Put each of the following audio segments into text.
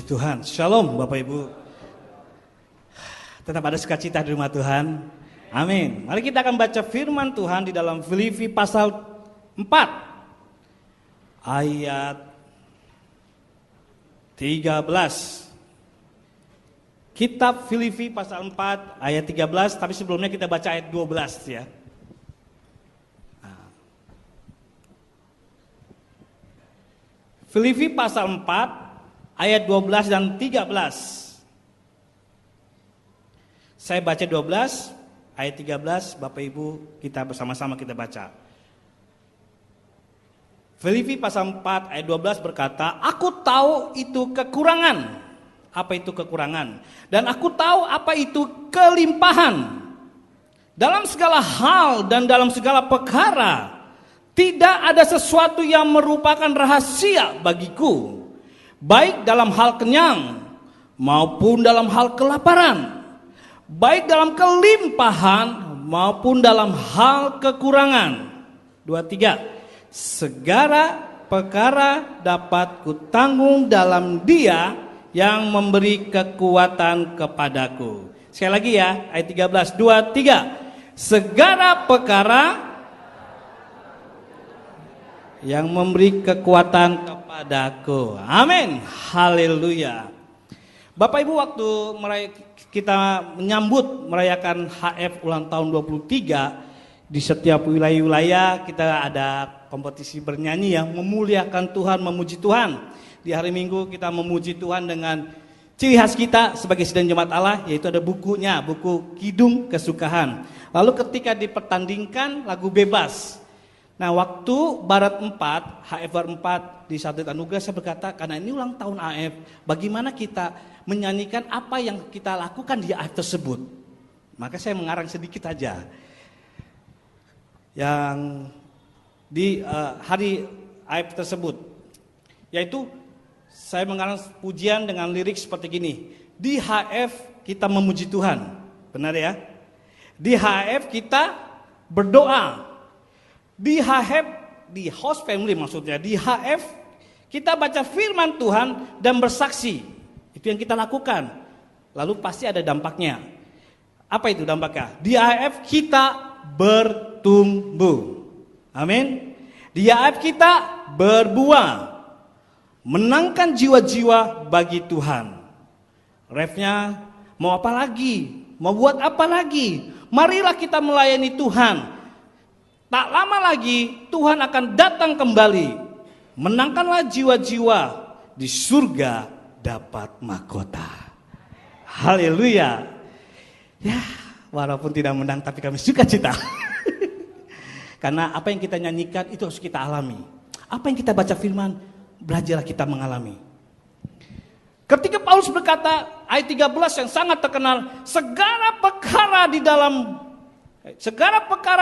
Tuhan. Shalom Bapak Ibu. Tetap ada sukacita di rumah Tuhan. Amin. Mari kita akan baca firman Tuhan di dalam Filipi pasal 4 ayat 13. Kitab Filipi pasal 4 ayat 13, tapi sebelumnya kita baca ayat 12 ya. Filipi pasal 4 ayat 12 dan 13. Saya baca 12, ayat 13, Bapak Ibu kita bersama-sama kita baca. Filipi pasal 4 ayat 12 berkata, "Aku tahu itu kekurangan." Apa itu kekurangan? "Dan aku tahu apa itu kelimpahan. Dalam segala hal dan dalam segala perkara, tidak ada sesuatu yang merupakan rahasia bagiku, baik dalam hal kenyang maupun dalam hal kelaparan, baik dalam kelimpahan maupun dalam hal kekurangan." 23. "Segala perkara dapat kutanggung dalam Dia yang memberi kekuatan kepadaku." Sekali lagi ya, ayat 13, 2, 3. "Segala perkara yang memberi kekuatan kepadaku." Amin. Haleluya. Bapak Ibu, waktu kita menyambut merayakan HF ulang tahun 23, di setiap wilayah-wilayah kita ada kompetisi bernyanyi yang memuliakan Tuhan, memuji Tuhan. Di hari Minggu kita memuji Tuhan dengan ciri khas kita sebagai sidang jemaat Allah, yaitu ada bukunya, buku Kidung Kesukahan. Lalu ketika dipertandingkan lagu bebas. Nah, waktu Barat 4, HF Barat 4 di Satelit Anugerah, saya berkata, karena ini ulang tahun AF, bagaimana kita menyanyikan apa yang kita lakukan di AF tersebut. Maka saya mengarang sedikit aja. Yang di hari AF tersebut, yaitu saya mengarang pujian dengan lirik seperti gini. Di HF kita memuji Tuhan. Benar ya? Di HF kita berdoa. Di HF, di host family maksudnya, di HF kita baca firman Tuhan dan bersaksi. Itu yang kita lakukan. Lalu pasti ada dampaknya. Apa itu dampaknya? Di HF kita bertumbuh. Amin. Di HF kita berbuah, menangkan jiwa-jiwa bagi Tuhan. Refnya, mau apa lagi? Mau buat apa lagi? Marilah kita melayani Tuhan. Tak lama lagi Tuhan akan datang kembali. Menangkanlah jiwa-jiwa, di surga dapat mahkota. Haleluya. Ya, walaupun tidak menang tapi kami sukacita. Karena apa yang kita nyanyikan itu harus kita alami. Apa yang kita baca firman, belajarlah kita mengalami. Ketika Paulus berkata ayat 13 yang sangat terkenal, segala perkara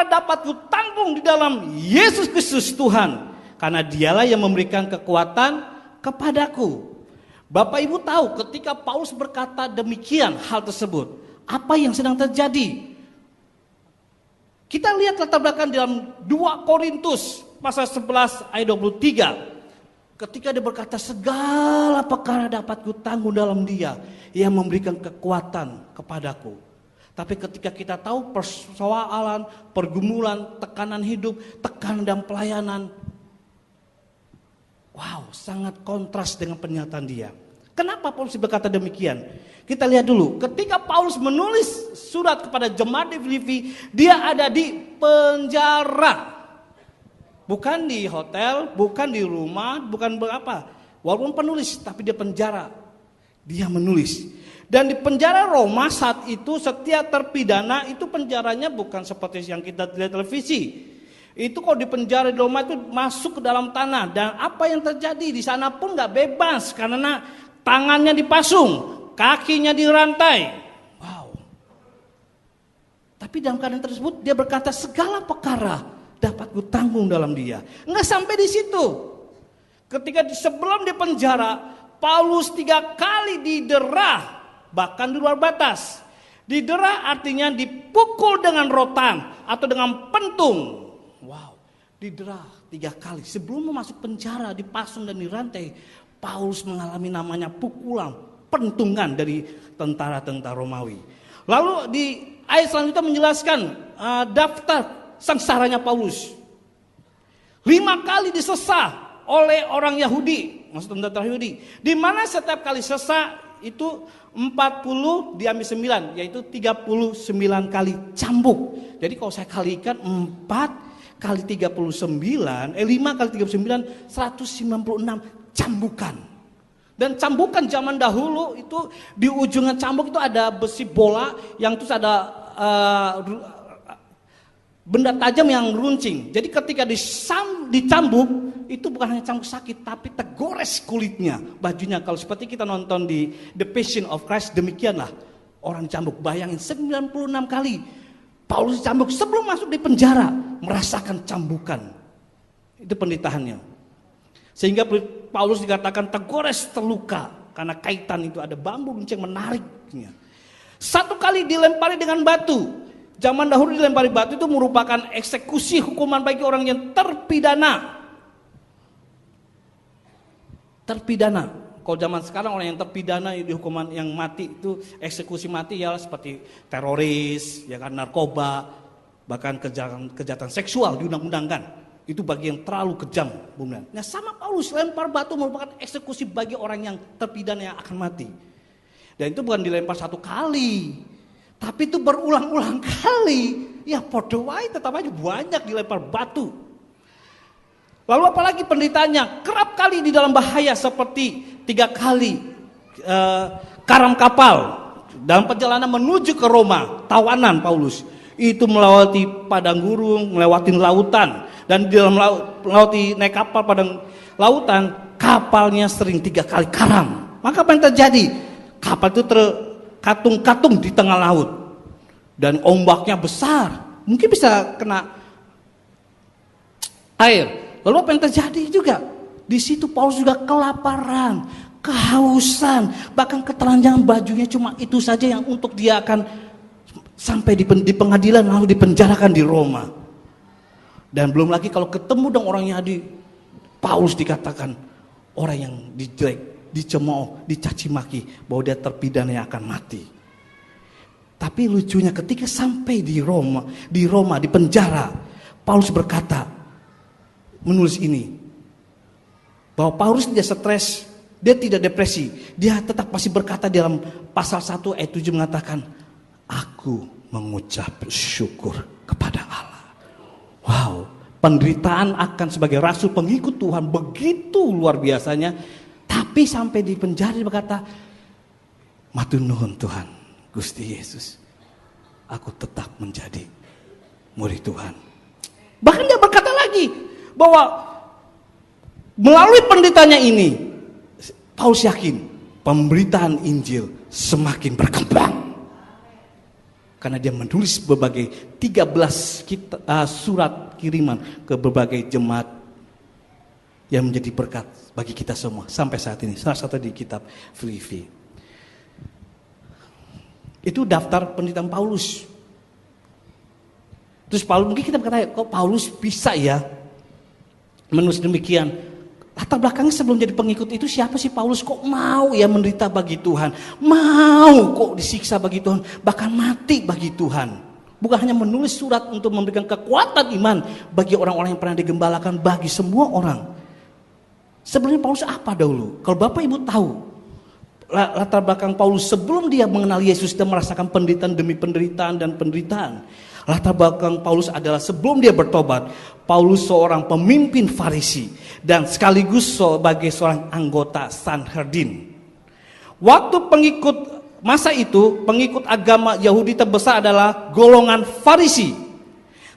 dapat kutanggung di dalam Yesus Kristus Tuhan, karena Dialah yang memberikan kekuatan kepadaku. Bapak Ibu tahu ketika Paulus berkata demikian hal tersebut, apa yang sedang terjadi? Kita lihat latar belakang dalam 2 Korintus pasal 11 ayat 23. Ketika dia berkata segala perkara dapat kutanggung dalam Dia yang memberikan kekuatan kepadaku. Tapi ketika kita tahu persoalan, pergumulan, tekanan hidup, tekanan dan pelayanan, wow, sangat kontras dengan pernyataan dia. Kenapa Paulus berkata demikian? Kita lihat dulu, ketika Paulus menulis surat kepada jemaat di Filipi, dia ada di penjara. Bukan di hotel, bukan di rumah, bukan berapa. Walaupun penulis, tapi dia penjara. Dia menulis. Dan di penjara Roma saat itu setiap terpidana itu penjaranya bukan seperti yang kita lihat televisi. Itu kalau di penjara di Roma itu masuk ke dalam tanah. Dan apa yang terjadi di sana pun gak bebas. Karena tangannya dipasung, kakinya dirantai. Wow. Tapi dalam keadaan tersebut dia berkata segala perkara dapat kutanggung dalam Dia. Nggak sampai di situ. Ketika sebelum di penjara, Paulus 3 kali didera, bahkan di luar batas. Didera artinya dipukul dengan rotan atau dengan pentung. Wow, didera 3 kali. Sebelum masuk penjara, dipasung dan dirantai, Paulus mengalami namanya pukulan, pentungan dari tentara-tentara Romawi. Lalu di ayat selanjutnya menjelaskan daftar sengsaranya Paulus. 5 kali disesah oleh orang Yahudi, maksud tentara Yahudi. Di mana setiap kali sesah itu 40 diambil 9, yaitu 39 kali cambuk. Jadi kalau saya kalikan 4 kali 39, 5 kali 39, 196 cambukan. Dan cambukan zaman dahulu itu di ujungnya cambuk itu ada besi bola yang terus ada benda tajam yang runcing. Jadi ketika dicambuk itu bukan hanya cambuk sakit, tapi tergores kulitnya, bajunya. Kalau seperti kita nonton di The Passion of Christ, demikianlah orang cambuk. Bayangin 96 kali Paulus cambuk sebelum masuk di penjara, merasakan cambukan. Itu penderitaannya. Sehingga Paulus dikatakan tergores, terluka, karena kaitan itu ada bambu runcing menariknya. 1 kali dilempari dengan batu. Zaman dahulu dilempari batu itu merupakan eksekusi hukuman bagi orang yang terpidana. Kalau zaman sekarang orang yang terpidana di hukuman yang mati itu eksekusi mati ya seperti teroris, ya kan, narkoba, bahkan kejahatan seksual diundang-undangkan. Itu bagi yang terlalu kejam, Bung. Nah, sama Paulus, lempar batu merupakan eksekusi bagi orang yang terpidana yang akan mati. Dan itu bukan dilempar 1 kali, tapi itu berulang-ulang kali. Ya podo wae tetap aja banyak dilempar batu. Lalu apalagi penderitaannya, kerap kali di dalam bahaya seperti 3 kali karam kapal dalam perjalanan menuju ke Roma, tawanan Paulus. Itu melewati padang gurun, melewati lautan. Dan di dalam melewati naik kapal padang lautan, kapalnya sering 3 kali karam. Maka apa yang terjadi? Kapal itu terkatung-katung di tengah laut. Dan ombaknya besar, mungkin bisa kena air. Lalu apa yang terjadi juga? Di situ Paulus juga kelaparan, kehausan, bahkan ketelanjangan bajunya cuma itu saja yang untuk dia akan sampai di pengadilan lalu dipenjarakan di Roma. Dan belum lagi kalau ketemu dengan orang Yahudi, Paulus dikatakan orang yang dijelek, dicemooh, dicaci maki, bahwa dia terpidana yang akan mati. Tapi lucunya ketika sampai di Roma di penjara, Paulus berkata, menulis ini, bahwa Paulus tidak stres, dia tidak depresi, dia tetap masih berkata di dalam pasal 1 ayat 7 mengatakan, aku mengucap syukur kepada Allah. Wow, penderitaan akan sebagai rasul pengikut Tuhan begitu luar biasanya. Tapi sampai di penjara dia berkata, matur nuhun Tuhan, Gusti Yesus, aku tetap menjadi murid Tuhan. Bahkan dia berkata lagi bahwa melalui penderitaannya ini, Paulus yakin pemberitaan Injil semakin berkembang. Karena dia menulis berbagai 13 surat kiriman ke berbagai jemaat yang menjadi berkat bagi kita semua sampai saat ini. Salah satu di kitab Filipi. Itu daftar penderitaan Paulus. Terus Paulus, mungkin kita berkata, kok Paulus bisa ya menulis demikian? Latar belakangnya sebelum jadi pengikut itu siapa sih Paulus? Kok mau ya menderita bagi Tuhan? Mau kok disiksa bagi Tuhan? Bahkan mati bagi Tuhan. Bukan hanya menulis surat untuk memberikan kekuatan iman bagi orang-orang yang pernah digembalakan, bagi semua orang. Sebenarnya Paulus apa dahulu? Kalau Bapak Ibu tahu latar belakang Paulus sebelum dia mengenal Yesus dan merasakan penderitaan demi penderitaan dan penderitaan. Latar belakang Paulus adalah sebelum dia bertobat, Paulus seorang pemimpin Farisi dan sekaligus sebagai seorang anggota Sanhedrin. Waktu masa itu pengikut agama Yahudi terbesar adalah golongan Farisi.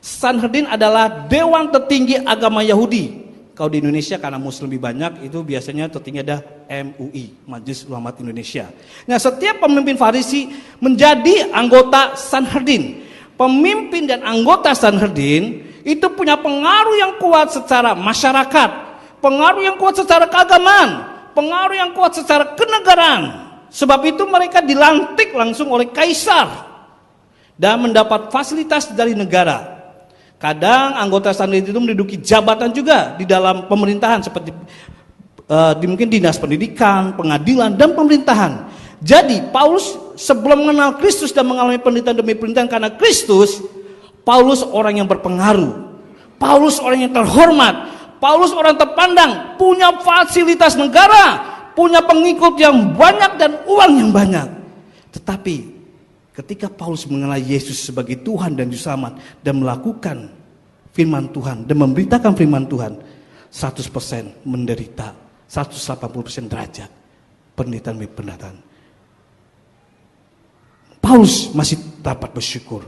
Sanhedrin adalah dewan tertinggi agama Yahudi. Kalau di Indonesia karena Muslim lebih banyak, itu biasanya tertinggi ada MUI, Majelis Ulama Indonesia. Nah, setiap pemimpin Farisi menjadi anggota Sanhedrin. Pemimpin dan anggota Sanhedrin itu punya pengaruh yang kuat secara masyarakat, pengaruh yang kuat secara keagamaan, pengaruh yang kuat secara kenegaraan. Sebab itu mereka dilantik langsung oleh kaisar dan mendapat fasilitas dari negara. Kadang anggota Sanhedrin itu menduduki jabatan juga di dalam pemerintahan seperti mungkin dinas pendidikan, pengadilan, dan pemerintahan. Jadi Paulus sebelum mengenal Kristus dan mengalami penderitaan demi penderitaan karena Kristus, Paulus orang yang berpengaruh, Paulus orang yang terhormat, Paulus orang terpandang, punya fasilitas negara, punya pengikut yang banyak dan uang yang banyak. Tetapi ketika Paulus mengenal Yesus sebagai Tuhan dan Juru Selamat dan melakukan firman Tuhan dan memberitakan firman Tuhan, 100% menderita, 180% derajat penderitaan demi penderitaan. Paulus masih dapat bersyukur,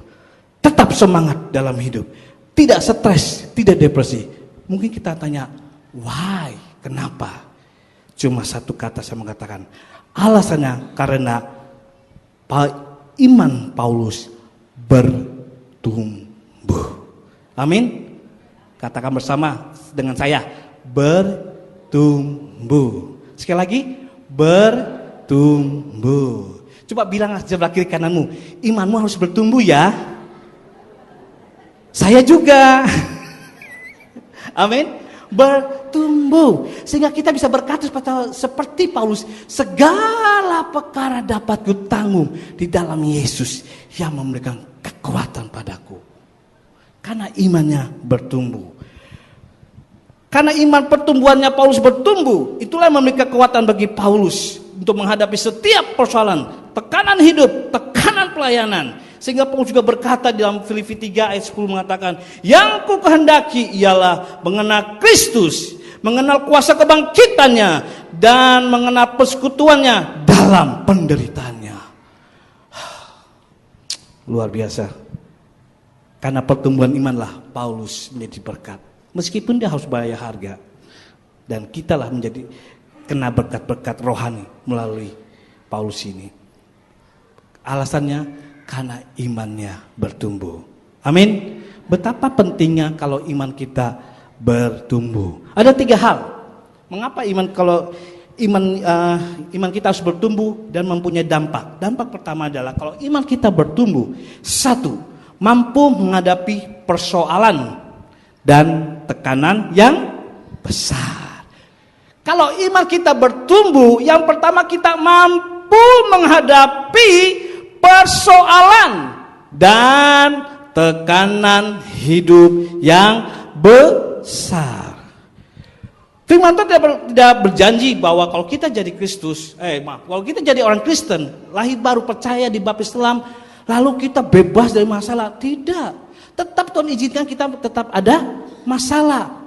tetap semangat dalam hidup, tidak stres, tidak depresi. Mungkin kita tanya, why? Kenapa? Cuma satu kata saya mengatakan, alasannya karena iman Paulus bertumbuh. Amin. Katakan bersama dengan saya, bertumbuh. Sekali lagi, bertumbuh. Coba bilang sebelah kiri kananmu, imanmu harus bertumbuh ya. Saya juga. Amin. Bertumbuh. Sehingga kita bisa berkata seperti Paulus, segala perkara dapat kutanggung di dalam Yesus yang memberikan kekuatan padaku. Karena imannya bertumbuh. Karena iman pertumbuhannya Paulus bertumbuh, itulah yang memberi kekuatan bagi Paulus untuk menghadapi setiap persoalan, tekanan hidup, tekanan pelayanan. Sehingga Paulus juga berkata dalam Filipi 3 ayat 10 mengatakan, yang ku kehendaki ialah mengenal Kristus, mengenal kuasa kebangkitannya, dan mengenal persekutuannya dalam penderitaannya. Luar biasa. Karena pertumbuhan imanlah Paulus menjadi berkat. Meskipun dia harus bayar harga. Dan kitalah menjadi kena berkat-berkat rohani melalui Paulus ini. Alasannya karena imannya bertumbuh. Amin. Betapa pentingnya kalau iman kita bertumbuh. Ada 3 hal. Mengapa iman kita harus bertumbuh dan mempunyai dampak. Dampak pertama adalah kalau iman kita bertumbuh, 1, mampu menghadapi persoalan dan tekanan yang besar. Kalau iman kita bertumbuh, yang pertama kita mampu menghadapi persoalan dan tekanan hidup yang besar. Firman Tuhan tidak berjanji bahwa kalau kita jadi kalau kita jadi orang Kristen, lahir baru percaya di baptis Islam, lalu kita bebas dari masalah. Tidak. Tetap Tuhan izinkan kita tetap ada masalah.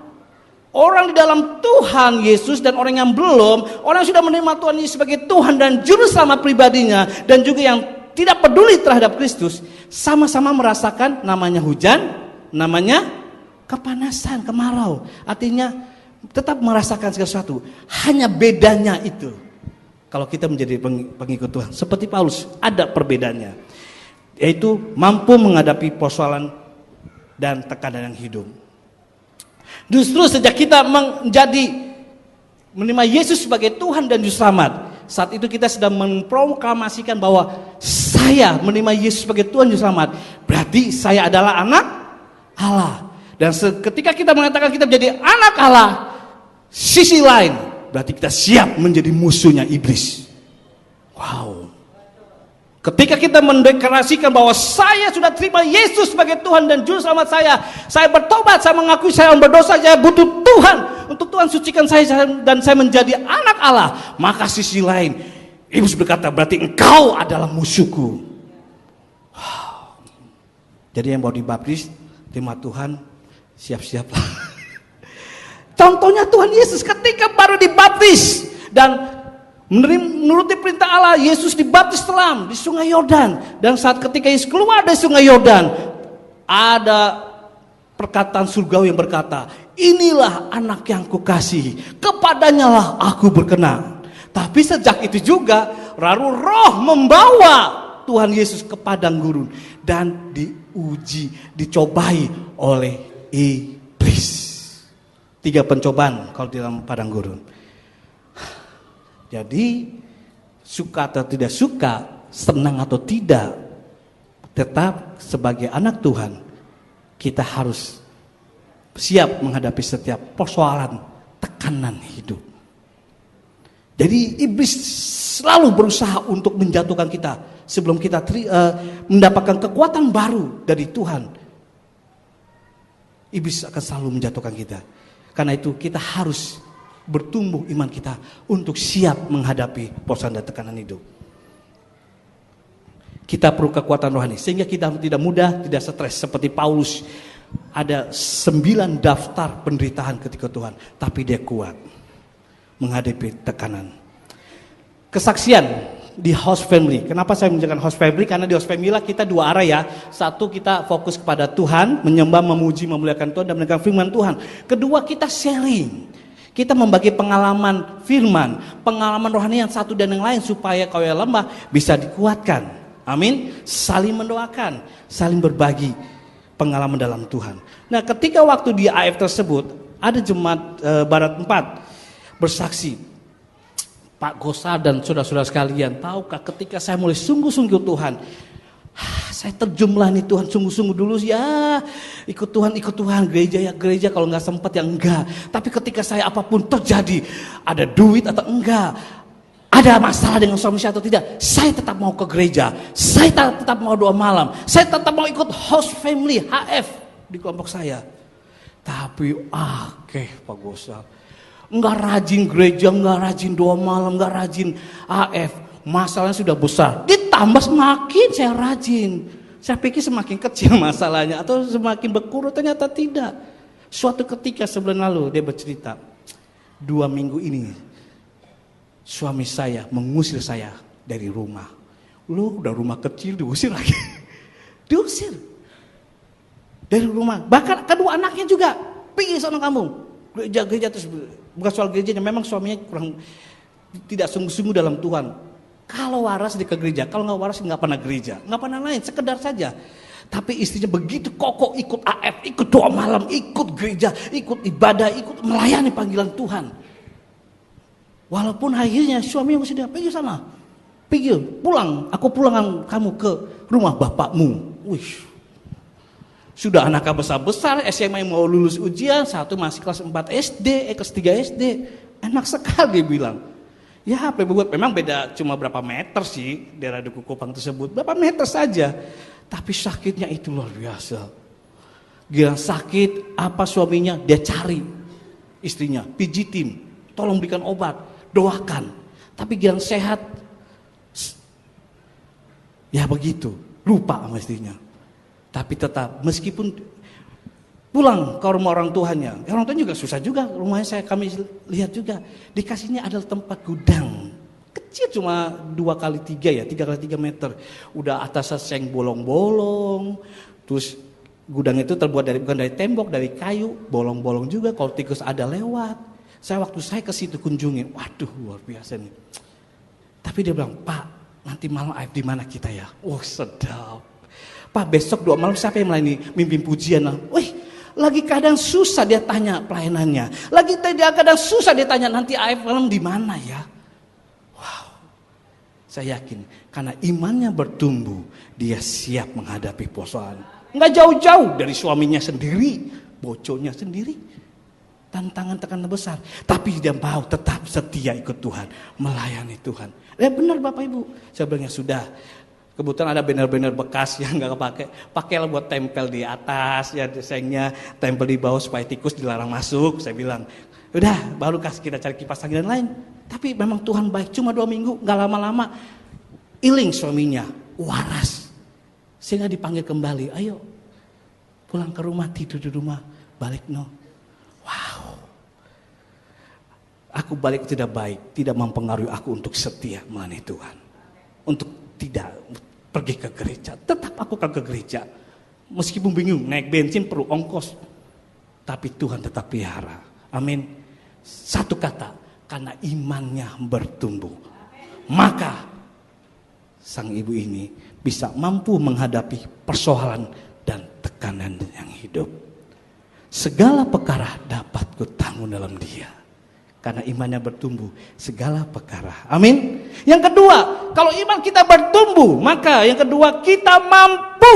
Orang di dalam Tuhan Yesus dan orang yang belum, orang yang sudah menerima Tuhan Yesus sebagai Tuhan dan Juru Selamat pribadinya, dan juga yang tidak peduli terhadap Kristus, sama-sama merasakan namanya hujan, namanya kepanasan, kemarau. Artinya tetap merasakan sesuatu. Hanya bedanya itu. Kalau kita menjadi pengikut Tuhan, seperti Paulus, ada perbedaannya. Yaitu mampu menghadapi persoalan dan tekanan yang hidup. Justru sejak kita menerima Yesus sebagai Tuhan dan Juru Selamat, saat itu kita sedang memproklamasikan bahwa saya menerima Yesus sebagai Tuhan dan Juru Selamat, berarti saya adalah anak Allah. Dan ketika kita mengatakan kita menjadi anak Allah, sisi lain berarti kita siap menjadi musuhnya iblis. Wow. Ketika kita mendeklarasikan bahwa saya sudah terima Yesus sebagai Tuhan dan Juru Selamat saya bertobat, saya mengakui saya berdosa, saya butuh Tuhan, untuk Tuhan sucikan saya dan saya menjadi anak Allah, maka sisi lain iblis berkata, berarti engkau adalah musuhku. Wow. Jadi yang baru dibaptis, terima Tuhan, siap-siaplah. Contohnya Tuhan Yesus ketika baru dibaptis dan menuruti perintah Allah, Yesus dibaptis selam di Sungai Yordan. Dan saat ketika Yesus keluar dari Sungai Yordan, ada perkataan surgawi yang berkata, inilah anak yang kukasihi, kepadanya lah aku berkenan. Tapi sejak itu juga lalu Roh membawa Tuhan Yesus ke padang gurun dan diuji, dicobai oleh iblis. 3 pencobaan kalau di dalam padang gurun. Jadi suka atau tidak suka, senang atau tidak, tetap sebagai anak Tuhan kita harus siap menghadapi setiap persoalan, tekanan hidup. Jadi iblis selalu berusaha untuk menjatuhkan kita sebelum kita mendapatkan kekuatan baru dari Tuhan. Iblis akan selalu menjatuhkan kita. Karena itu kita harus bertumbuh iman kita untuk siap menghadapi bosan dan tekanan hidup. Kita perlu kekuatan rohani sehingga kita tidak mudah, tidak stres seperti Paulus. Ada 9 daftar penderitaan ketika Tuhan, tapi dia kuat menghadapi tekanan. Kesaksian di host family. Kenapa saya menunjukkan host family? Karena di host family kita 2 arah ya. Satu, kita fokus kepada Tuhan, menyembah, memuji, memuliakan Tuhan dan mendengar firman Tuhan. Kedua, kita sharing. Kita membagi pengalaman firman, pengalaman rohani yang satu dan yang lain supaya kau yang lemah bisa dikuatkan. Amin. Saling mendoakan, saling berbagi pengalaman dalam Tuhan. Nah, ketika waktu di AF tersebut ada jemaat Barat 4 bersaksi, Pak Gosar dan saudara-saudara sekalian, tahukah ketika saya mulai sungguh-sungguh Tuhan, saya terjumlah nih Tuhan sungguh-sungguh dulu ya, ikut Tuhan gereja ya gereja, kalau nggak sempat ya enggak. Tapi ketika saya apapun terjadi, ada duit atau enggak, ada masalah dengan suami saya atau tidak, saya tetap mau ke gereja, saya tetap mau doa malam, saya tetap mau ikut host family HF di kelompok saya. Tapi Pak Gosar, enggak rajin gereja, enggak rajin doa malam, enggak rajin AF, masalahnya sudah besar, ditambah semakin saya rajin. Saya pikir semakin kecil masalahnya atau semakin berkurang, ternyata tidak. Suatu ketika sebulan lalu dia bercerita, 2 minggu ini suami saya mengusir saya dari rumah. Lu udah rumah kecil diusir lagi. Diusir dari rumah. Bahkan kedua anaknya juga pergi sana kamu. Gereja terus, bukan soal gerejanya, memang suaminya kurang tidak sungguh-sungguh dalam Tuhan. Kalau waras dia ke gereja, kalau nggak waras nggak pernah gereja, nggak pernah lain, sekedar saja. Tapi istrinya begitu kokoh ikut AF, ikut doa malam, ikut gereja, ikut ibadah, ikut melayani panggilan Tuhan. Walaupun akhirnya suami yang sudah pergi sana, pergi pulang, aku pulang kamu ke rumah bapakmu. Wih, sudah anaknya besar-besar, SMA mau lulus ujian, satu masih kelas 4 SD, kelas 3 SD, enak sekali dia bilang. Ya memang beda cuma berapa meter sih daerah Duku Kupang tersebut, berapa meter saja. Tapi sakitnya itu luar biasa. Gila sakit, apa suaminya dia cari istrinya, pijitin, tolong berikan obat. Doakan, tapi jangan sehat. Ya begitu, lupa sama istrinya. Tapi tetap, meskipun pulang ke rumah orang tuanya, orang tuanya juga susah juga. Rumahnya kami lihat juga, dikasihnya adalah tempat gudang. Kecil cuma 2x3 ya, 3x3 meter. Udah atasnya seng bolong-bolong. Terus gudang itu terbuat bukan dari tembok, dari kayu, bolong-bolong juga. Kalau tikus ada lewat. Waktu saya ke situ kunjungin, waduh luar biasa nih. Tapi dia bilang, Pak, nanti malam AF di mana kita ya? Oh sedap. Pak, besok doa malam siapa yang melayani mimpin pujian? Wih, lagi kadang susah dia tanya pelayanannya. Lagi kadang susah dia tanya nanti AF malam di mana ya? Wow. Saya yakin karena imannya bertumbuh, dia siap menghadapi persoalan. Enggak jauh-jauh dari suaminya sendiri, boconya sendiri. Tantangan tekanan besar, tapi dia mau tetap setia ikut Tuhan, melayani Tuhan. Benar Bapak Ibu, saya bilang ya sudah. Kebetulan ada banner-banner bekas yang nggak kepake, pakailah buat tempel di atas, ya sengnya tempel di bawah supaya tikus dilarang masuk. Saya bilang, udah baru kita cari kipas angin dan lain. Tapi memang Tuhan baik, cuma 2 minggu, nggak lama-lama, iling suaminya, waras, sehingga dipanggil kembali, ayo pulang ke rumah, tidur di rumah, balik no. Wow, aku balik tidak baik, tidak mempengaruhi aku untuk setia melayani Tuhan, untuk tidak pergi ke gereja. Tetap aku akan ke gereja, meskipun bingung naik bensin perlu ongkos, tapi Tuhan tetap pelihara. Amin. Satu kata, karena imannya bertumbuh, maka sang ibu ini bisa mampu menghadapi persoalan dan tekanan yang hidup. Segala perkara dapat kutanggung dalam dia. Karena imannya bertumbuh, segala perkara. Amin. Yang kedua, kalau iman kita bertumbuh, maka yang kedua kita mampu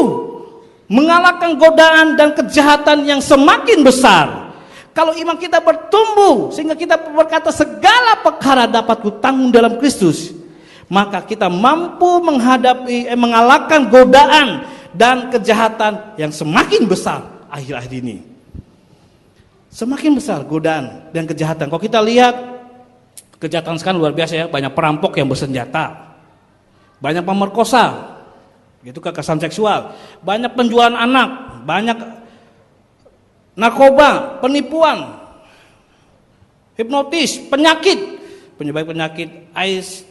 mengalahkan godaan dan kejahatan yang semakin besar. Kalau iman kita bertumbuh sehingga kita berkata segala perkara dapat kutanggung dalam Kristus, maka kita mampu mengalahkan godaan dan kejahatan yang semakin besar akhir-akhir ini. Semakin besar godaan dan kejahatan. Kalau kita lihat kejahatan sekarang luar biasa ya, banyak perampok yang bersenjata, banyak pemerkosa, itu kekerasan seksual, banyak penjualan anak, banyak narkoba, penipuan, hipnotis, penyebaran penyakit, AIDS,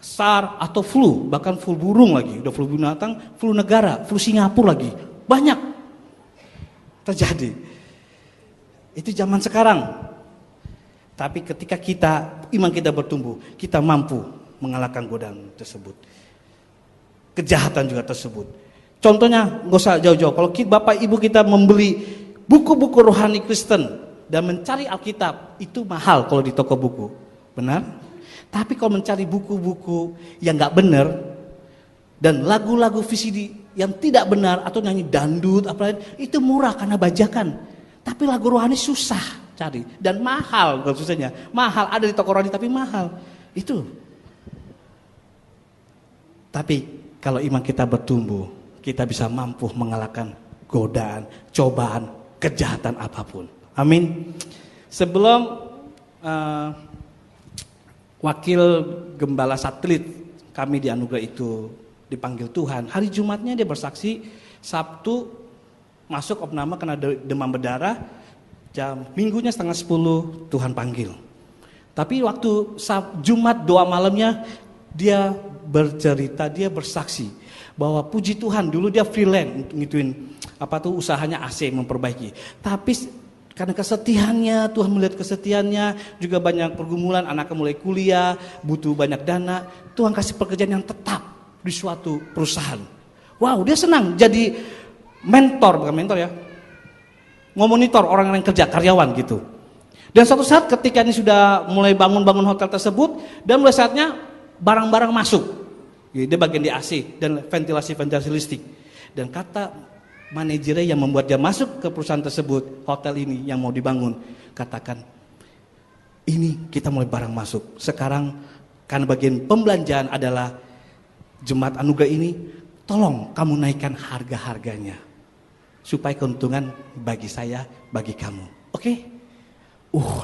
SARS atau flu, bahkan flu burung lagi, udah flu binatang, flu negara, flu Singapura lagi, banyak terjadi. Itu zaman sekarang. Tapi ketika iman kita bertumbuh, kita mampu mengalahkan godaan tersebut, kejahatan juga tersebut. Contohnya nggak usah jauh-jauh. Kalau bapak ibu kita membeli buku-buku rohani Kristen dan mencari Alkitab, itu mahal kalau di toko buku, benar? Tapi kalau mencari buku-buku yang nggak benar dan lagu-lagu VCD yang tidak benar atau nyanyi dangdut, itu murah karena bajakan. Tapi lagu rohani susah cari dan mahal, bukan susahnya, mahal, ada di toko rohani tapi mahal. Itu. Tapi kalau iman kita bertumbuh, kita bisa mampu mengalahkan godaan, cobaan, kejahatan apapun. Amin. Sebelum wakil gembala satelit kami di anugerah itu dipanggil Tuhan, hari Jumatnya dia bersaksi, Sabtu masuk opname karena demam berdarah, minggunya 9:30 Tuhan panggil. Tapi waktu Jumat doa malamnya dia bercerita, dia bersaksi bahwa puji Tuhan dulu dia freelance ngituin usahanya AC memperbaiki. Tapi karena kesetiaannya, Tuhan melihat kesetiaannya, juga banyak pergumulan, anaknya mulai kuliah, butuh banyak dana, Tuhan kasih pekerjaan yang tetap di suatu perusahaan. Wow, dia senang jadi mentor, bukan mentor ya, memonitor orang yang kerja, karyawan gitu. Dan suatu saat ketika ini sudah mulai bangun hotel tersebut, dan mulai saatnya barang-barang masuk. Dia bagian di AC dan ventilasi listrik. Dan kata manajernya yang membuat dia masuk ke perusahaan tersebut, hotel ini yang mau dibangun, katakan, ini kita mulai barang masuk. Sekarang karena bagian pembelanjaan adalah jemaat anugerah ini, tolong kamu naikkan harga-harganya supaya keuntungan bagi saya, bagi kamu. Oke?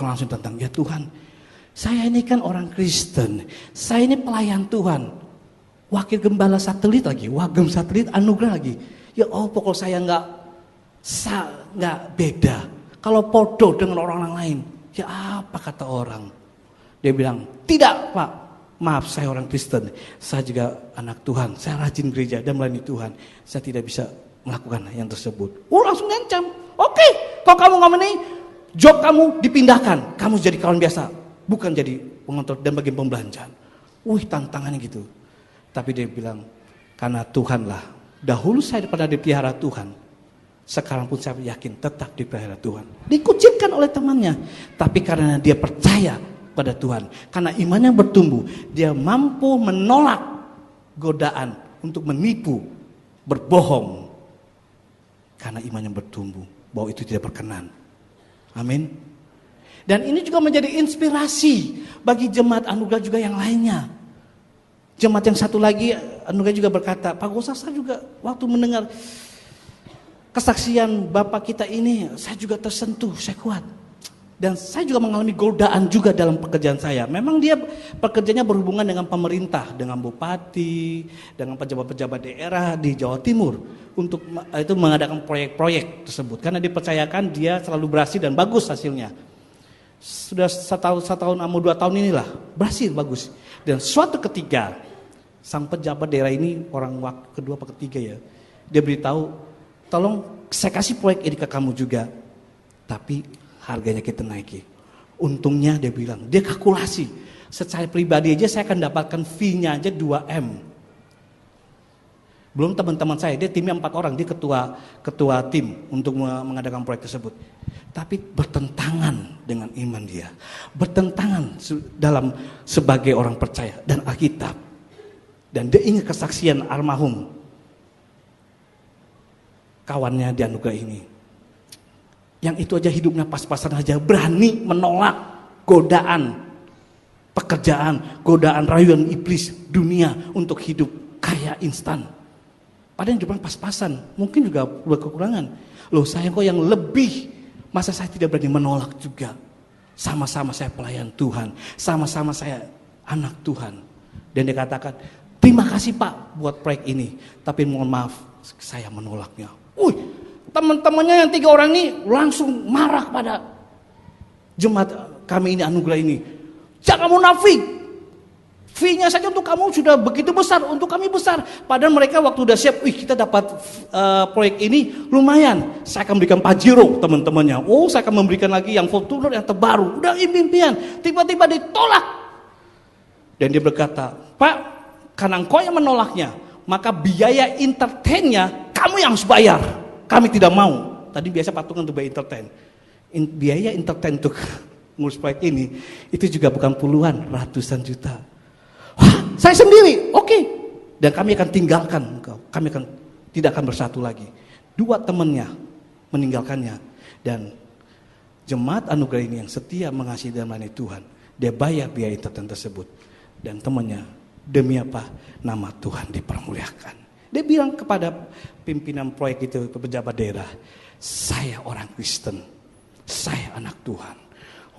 Langsung tentang, ya Tuhan, saya ini kan orang Kristen, saya ini pelayan Tuhan, wakil gembala satelit lagi, wagem satelit anugerah lagi. Ya pokok saya nggak beda. Kalau podo dengan orang lain, ya apa kata orang? Dia bilang, tidak Pak, maaf saya orang Kristen, saya juga anak Tuhan, saya rajin gereja dan melayani Tuhan, saya tidak bisa melakukan yang tersebut. Langsung ngancam. Oke, kalau kamu ngomong ini, job kamu dipindahkan, kamu jadi kawan biasa, bukan jadi pengontrol dan bagian pembelanjaan. Tantangannya gitu. Tapi dia bilang, karena Tuhanlah, dahulu saya pernah dipelihara Tuhan, sekarang pun saya yakin tetap dipelihara Tuhan. Dikucilkan oleh temannya, tapi karena dia percaya pada Tuhan, karena imannya bertumbuh, dia mampu menolak godaan untuk menipu, berbohong. Karena imannya bertumbuh, bahwa itu tidak berkenan. Amin. Dan ini juga menjadi inspirasi bagi jemaat anugerah juga yang lainnya. Jemaat yang satu lagi anugerah juga berkata, Pak Gosasa juga waktu mendengar kesaksian Bapak kita ini, saya juga tersentuh, saya kuat. Dan saya juga mengalami godaan juga dalam pekerjaan saya. Memang dia pekerjaannya berhubungan dengan pemerintah, dengan bupati, dengan pejabat-pejabat daerah di Jawa Timur untuk itu mengadakan proyek-proyek tersebut. Karena dipercayakan dia selalu berhasil dan bagus hasilnya. Sudah satu tahun atau 2 tahun inilah berhasil bagus. Dan suatu ketika sang pejabat daerah ini orang kedua atau ketiga ya, dia beritahu, tolong saya kasih proyek ini ke kamu juga, tapi harganya kita naiki. Untungnya dia bilang, dia kalkulasi. Secara pribadi aja saya akan dapatkan fee-nya aja 2M. Belum teman-teman saya, dia timnya 4 orang, dia ketua tim untuk mengadakan proyek tersebut. Tapi bertentangan dengan iman dia. Bertentangan dalam sebagai orang percaya dan Alkitab. Dan dia ingat kesaksian almarhum kawannya di anugerah ini. yang itu aja hidupnya pas-pasan aja, berani menolak godaan pekerjaan, godaan rayuan iblis dunia untuk hidup kaya instan. Padahal hidupnya pas-pasan, mungkin juga berkekurangan. Loh, saya kok yang lebih, masa saya tidak berani menolak juga? Sama-sama saya pelayan Tuhan, sama-sama saya anak Tuhan. Dan dia katakan, terima kasih Pak buat proyek ini, tapi mohon maaf, saya menolaknya. Teman-temannya yang 3 orang ini langsung marah pada jemaat kami ini, anugerah ini. Jangan munafik, fee-nya saja untuk kamu sudah begitu besar, untuk kami besar. Padahal mereka waktu udah siap, kita dapat proyek ini lumayan. Saya akan berikan Pajero teman-temannya. Saya akan memberikan lagi yang Fortuner yang terbaru. Udah impian, tiba-tiba ditolak. Dan dia berkata, Pak, karena engkau yang menolaknya, maka biaya entertain-nya kamu yang harus bayar. Kami tidak mau. Tadi biasa patungan untuk biaya entertain. Biaya entertain untuk ngurus proyek ini, itu juga bukan puluhan, ratusan juta. Wah, saya sendiri, oke. Dan kami akan tinggalkan engkau. Kami tidak akan bersatu lagi. 2 temannya meninggalkannya. Dan jemaat anugerah ini yang setia mengasihi dan melayani Tuhan, dia bayar biaya entertain tersebut. Dan temannya, demi apa? Nama Tuhan dipermuliakan. Dia bilang kepada pimpinan proyek itu, pejabat daerah, saya orang Kristen, saya anak Tuhan.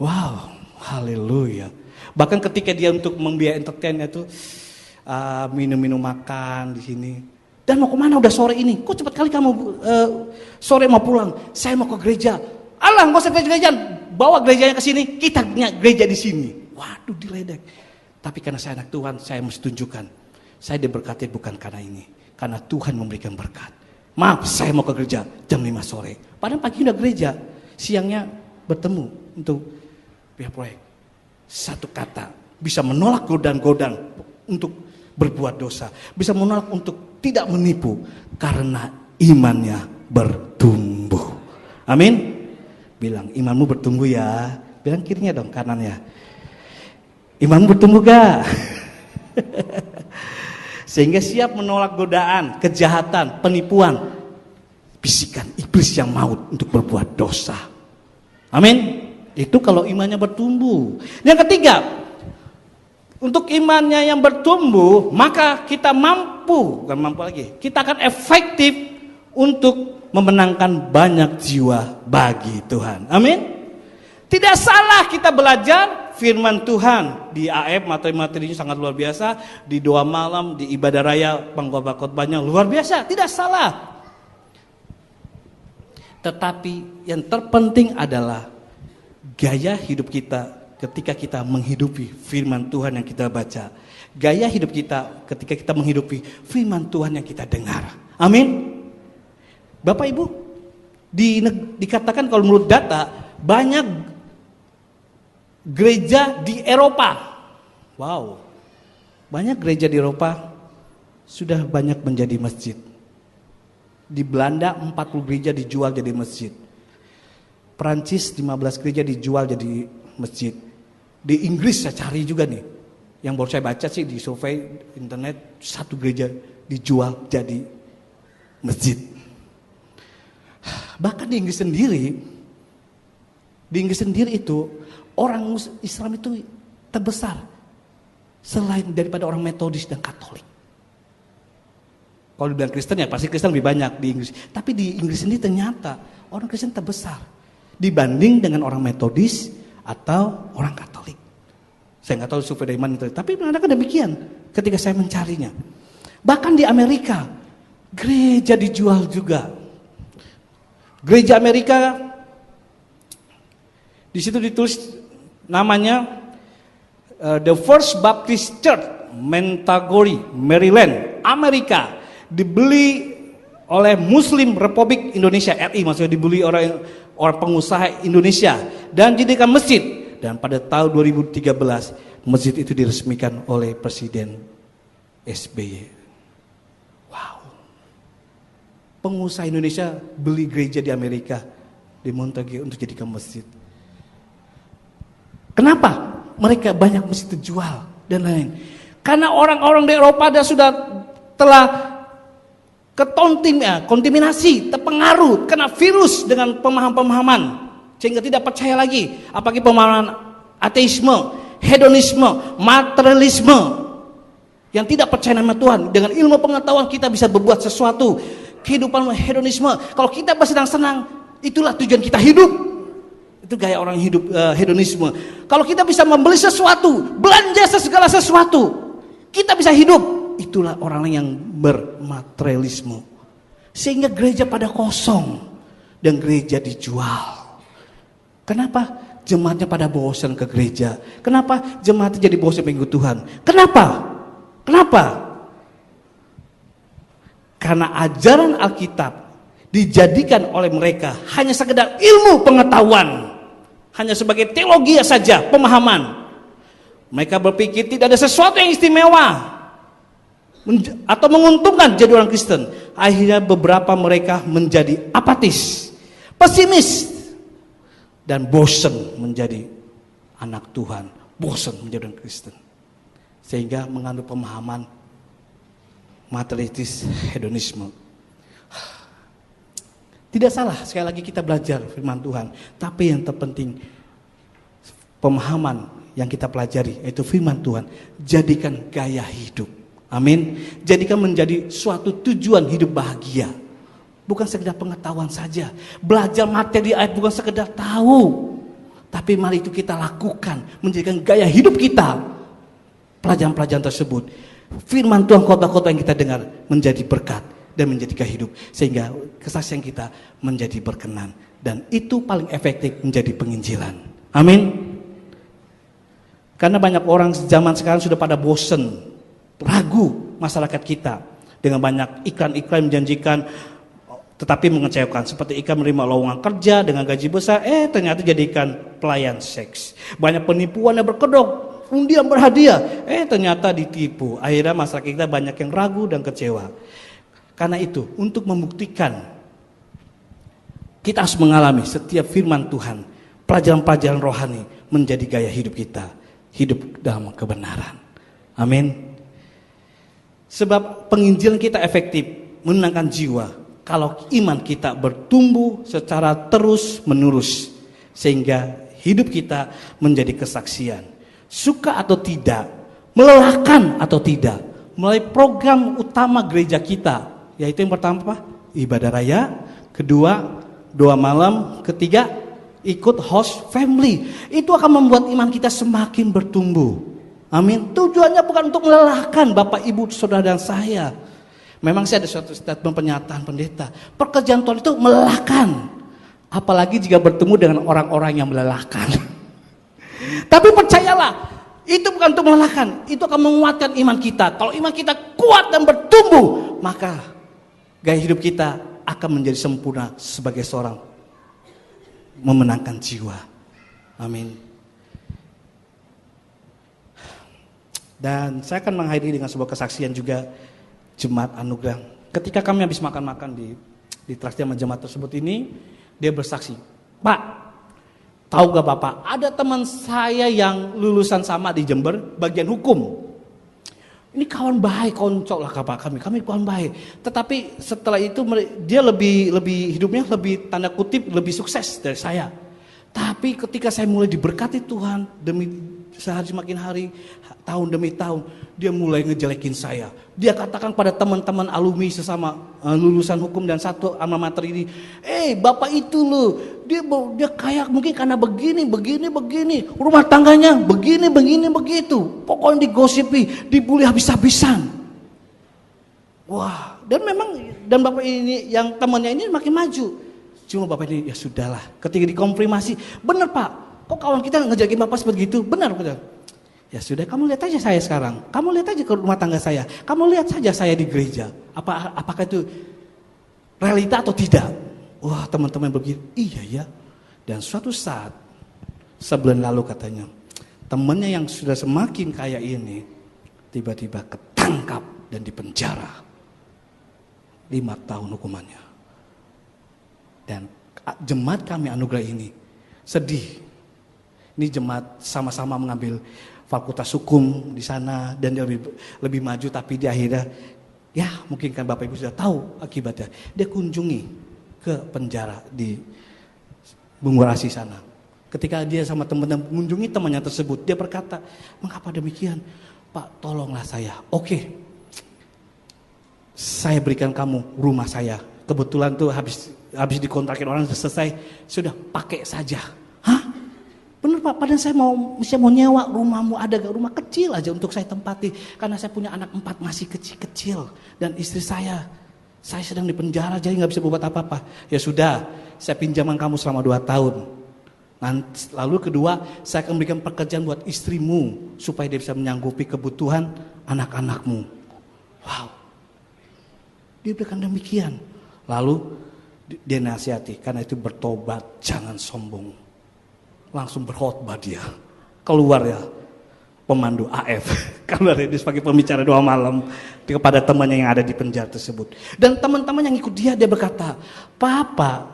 Wow, haleluya. Bahkan ketika dia untuk membiayai entertainnya itu minum-minum makan di sini. Dan mau kemana udah sore ini? Kok cepat kali kamu sore mau pulang? Saya mau ke gereja. Alah, nggak usah gereja, bawa gerejanya ke sini. Kita punya gereja di sini. Waduh, diledek. Tapi karena saya anak Tuhan, saya mesti tunjukkan. Saya diberkati bukan karena ini, karena Tuhan memberikan berkat. Maaf, saya mau ke gereja jam 5 sore. Padahal pagi udah gereja, siangnya bertemu untuk pihak proyek. Satu kata bisa menolak godaan-godaan untuk berbuat dosa, bisa menolak untuk tidak menipu karena imannya bertumbuh. Amin. Bilang, imanmu bertumbuh ya. Bilang kirinya dong, kanannya. Imanmu bertumbuh gak? Sehingga siap menolak godaan, kejahatan, penipuan, bisikan iblis yang maut untuk berbuat dosa. Amin. Itu kalau imannya bertumbuh. Yang ketiga, untuk imannya yang bertumbuh, maka kita bukan mampu lagi, kita akan efektif untuk memenangkan banyak jiwa bagi Tuhan. Amin. Tidak salah kita belajar firman Tuhan di AF, materi-materinya sangat luar biasa, di doa malam, di ibadah raya, pengkhotbah-khotbahnya luar biasa, tidak salah. Tetapi yang terpenting adalah gaya hidup kita ketika kita menghidupi firman Tuhan yang kita baca. Gaya hidup kita ketika kita menghidupi firman Tuhan yang kita dengar. Amin. Bapak Ibu, dikatakan kalau menurut data, banyak gereja di Eropa. Wow. Banyak gereja di Eropa sudah banyak menjadi masjid. Di Belanda 40 gereja dijual jadi masjid. Perancis 15 gereja dijual jadi masjid. Di Inggris saya cari juga nih. Yang baru saya baca sih di survei internet, 1 gereja dijual jadi masjid. Bahkan di Inggris sendiri itu orang Islam itu terbesar selain daripada orang Metodis dan Katolik. Kalau dibilang Kristen ya pasti Kristen lebih banyak di Inggris. Tapi di Inggris sendiri ternyata orang Kristen terbesar dibanding dengan orang Metodis atau orang Katolik. Saya nggak tahu survei dari mana itu, tapi menandakan demikian ketika saya mencarinya. Bahkan di Amerika gereja dijual juga. Gereja Amerika di situ ditulis namanya The First Baptist Church, Montgomery, Maryland, Amerika, dibeli oleh Muslim Republik Indonesia, RI maksudnya, dibeli orang pengusaha Indonesia dan dijadikan masjid. Dan pada tahun 2013 masjid itu diresmikan oleh Presiden SBY. Wow. Pengusaha Indonesia beli gereja di Amerika, di Montague untuk jadikan masjid. Kenapa? Mereka banyak masjid terjual dan lain. Karena orang-orang di Eropa sudah telah kontaminasi, terpengaruh, kena virus dengan pemahaman-pemahaman, sehingga tidak percaya lagi. Apalagi pemahaman ateisme, hedonisme, materialisme, yang tidak percaya nama Tuhan. Dengan ilmu pengetahuan kita bisa berbuat sesuatu. Kehidupan hedonisme, kalau kita bersenang-senang, itulah tujuan kita hidup. Itu gaya orang hidup hedonisme. Kalau kita bisa membeli sesuatu, belanja segala sesuatu, kita bisa hidup. Itulah orang yang bermaterialisme. Sehingga gereja pada kosong dan gereja dijual. Kenapa? Jemaatnya pada bosan ke gereja. Kenapa? Jemaatnya jadi bosan mengikut Tuhan. Kenapa? Karena ajaran Alkitab dijadikan oleh mereka hanya sekedar ilmu pengetahuan, hanya sebagai teologi saja, pemahaman. Mereka berpikir tidak ada sesuatu yang istimewa atau menguntungkan jadi orang Kristen. Akhirnya beberapa mereka menjadi apatis, pesimis, dan bosan menjadi anak Tuhan, bosan menjadi orang Kristen, sehingga mengandung pemahaman materialistis, hedonisme. Tidak salah sekali lagi kita belajar firman Tuhan, tapi yang terpenting pemahaman yang kita pelajari yaitu firman Tuhan jadikan gaya hidup. Amin. Jadikan menjadi suatu tujuan hidup bahagia. Bukan sekedar pengetahuan saja. Belajar materi ayat bukan sekedar tahu, tapi mari itu kita lakukan, menjadikan gaya hidup kita. Pelajaran-pelajaran tersebut, firman Tuhan, khotbah-khotbah yang kita dengar menjadi berkat dan menjadi gaya hidup, sehingga kesaksian kita menjadi berkenan, dan itu paling efektif menjadi penginjilan. Amin. Karena banyak orang zaman sekarang sudah pada bosen, ragu masyarakat kita dengan banyak iklan-iklan menjanjikan tetapi mengecewakan, seperti iklan menerima lowongan kerja dengan gaji besar, ternyata jadikan pelayan seks. Banyak penipuan yang berkedok, undian berhadiah, ternyata ditipu. Akhirnya masyarakat kita banyak yang ragu dan kecewa. Karena itu, untuk membuktikan kita harus mengalami setiap firman Tuhan, pelajaran-pelajaran rohani menjadi gaya hidup kita, hidup dalam kebenaran. Amin. Sebab penginjilan kita efektif menenangkan jiwa kalau iman kita bertumbuh secara terus menerus, sehingga hidup kita menjadi kesaksian. Suka atau tidak, melelahkan atau tidak, melalui program utama gereja kita, yaitu yang pertama apa? Ibadah raya, kedua doa malam, ketiga ikut host family. Itu akan membuat iman kita semakin bertumbuh. Amin. Tujuannya bukan untuk melelahkan Bapak, Ibu, Saudara, dan saya. Memang saya ada suatu statement pernyataan pendeta, pekerjaan Tuhan itu melelahkan, apalagi jika bertemu dengan orang-orang yang melelahkan. Tapi percayalah, itu bukan untuk melelahkan, itu akan menguatkan iman kita. Kalau iman kita kuat dan bertumbuh, maka gaya hidup kita akan menjadi sempurna sebagai seorang memenangkan jiwa. Amin. Dan saya akan mengakhiri dengan sebuah kesaksian juga Jemaat Anugerah. Ketika kami habis makan-makan di traktir jemaat tersebut ini, dia bersaksi, Pak, tahu gak Bapak, ada teman saya yang lulusan sama di Jember, bagian hukum. Ini kawan baik, koncok lah kami kawan baik. Tetapi setelah itu dia lebih hidupnya lebih tanda kutip lebih sukses dari saya. Tapi ketika saya mulai diberkati Tuhan demi sehari semakin hari, tahun demi tahun, dia mulai ngejelekin saya. Dia katakan pada teman-teman alumni sesama lulusan hukum dan satu alma mater ini, Bapak itu loh, dia kayak mungkin karena begini, rumah tangganya begini, begitu. Pokoknya digosipi, dibully habis-habisan. Wah, dan Bapak ini, yang temannya ini makin maju. Cuma Bapak ini, ya sudahlah, ketika dikonfirmasi, benar Pak, kok kawan kita ngejelekin Bapak seperti itu? Benar. Ya sudah, kamu lihat aja saya sekarang. Kamu lihat aja ke rumah tangga saya. Kamu lihat saja saya di gereja. Apakah itu realita atau tidak? Wah, teman-teman begitu. Iya ya. Dan suatu saat, sebulan lalu katanya, temannya yang sudah semakin kaya ini tiba-tiba ketangkap dan dipenjara 5 tahun hukumannya. Dan jemaat kami Anugerah ini sedih. Ini jemaat sama-sama mengambil fakultas hukum di sana dan dia lebih maju, tapi di akhirnya Ya, mungkin kan Bapak Ibu sudah tahu akibatnya. Dia kunjungi ke penjara di Bungurasi sana. Ketika dia sama teman-teman mengunjungi temannya tersebut, dia berkata, "Mengapa demikian? Pak, tolonglah saya." "Oke, saya berikan kamu rumah saya. Kebetulan tuh habis dikontrakin orang selesai, sudah pakai saja." "Hah? Bener Pak, padahal saya mau nyewa rumahmu, ada gak rumah kecil aja untuk saya tempati. Karena saya punya anak 4 masih kecil-kecil. Dan istri saya sedang di penjara jadi gak bisa berbuat apa-apa." "Ya sudah, saya pinjaman kamu selama 2 tahun. Lalu kedua, saya akan berikan pekerjaan buat istrimu supaya dia bisa menyanggupi kebutuhan anak-anakmu." Wow. Dia berikan demikian. Lalu dia nasihati, karena itu bertobat, jangan sombong. Langsung berkhotbah dia. Keluar ya pemandu AF. Keluar dia sebagai pembicara doa malam kepada temannya yang ada di penjara tersebut. Dan teman-teman yang ikut dia berkata, "Papa,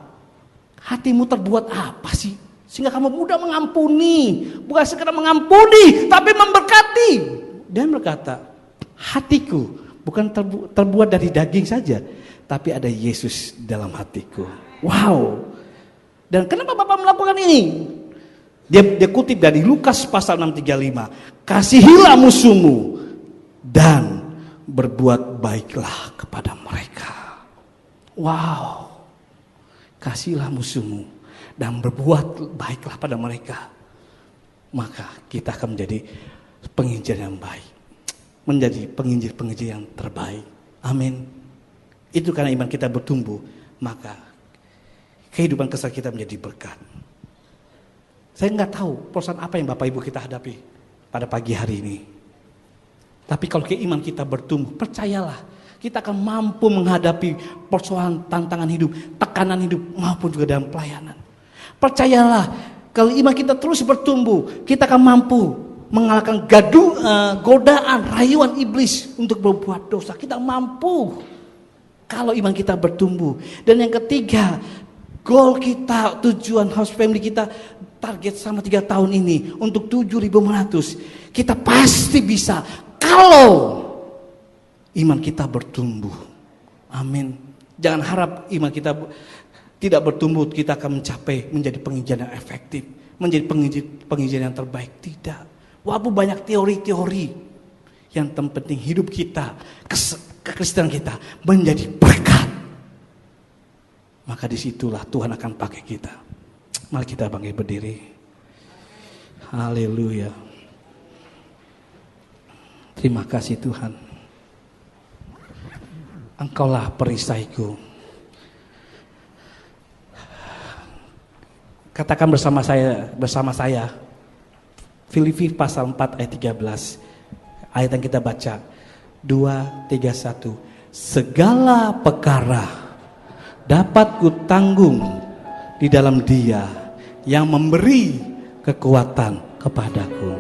hatimu terbuat apa sih? Sehingga kamu mudah mengampuni. Bukan sekedar mengampuni, tapi memberkati." Dan berkata, "Hatiku bukan terbuat dari daging saja, tapi ada Yesus dalam hatiku." Wow. Dan kenapa Bapak melakukan ini? Dia kutip dari Lukas pasal 6:35. "Kasihilah musuhmu dan berbuat baiklah kepada mereka." Wow. Kasihilah musuhmu dan berbuat baiklah pada mereka. Maka kita akan menjadi penginjil yang baik. Menjadi penginjil-penginjil yang terbaik. Amin. Itu karena iman kita bertumbuh, maka kehidupan kesal kita menjadi berkat. Saya nggak tahu persoalan apa yang Bapak Ibu kita hadapi pada pagi hari ini. Tapi kalau keiman kita bertumbuh, percayalah kita akan mampu menghadapi persoalan tantangan hidup, tekanan hidup maupun juga dalam pelayanan. Percayalah kalau iman kita terus bertumbuh, kita akan mampu mengalahkan godaan, rayuan iblis untuk berbuat dosa. Kita mampu kalau iman kita bertumbuh. Dan yang ketiga, goal kita, tujuan House Family kita, target selama 3 tahun ini untuk 7.500. Kita pasti bisa kalau iman kita bertumbuh. Amin. Jangan harap iman kita tidak bertumbuh, kita akan menjadi penginjil yang efektif, menjadi penginjil yang terbaik. Tidak. Walaupun banyak teori-teori, yang terpenting hidup kita, kekristenan kita menjadi berkat. Maka disitulah Tuhan akan pakai kita. Mari kita bangkit berdiri. Haleluya. Terima kasih Tuhan. Engkaulah perisaiku. Katakan bersama saya. Filipi pasal 4 ayat 13. Ayat yang kita baca. 2, 3, 1. Segala perkara dapat kutanggung di dalam Dia yang memberi kekuatan kepadaku.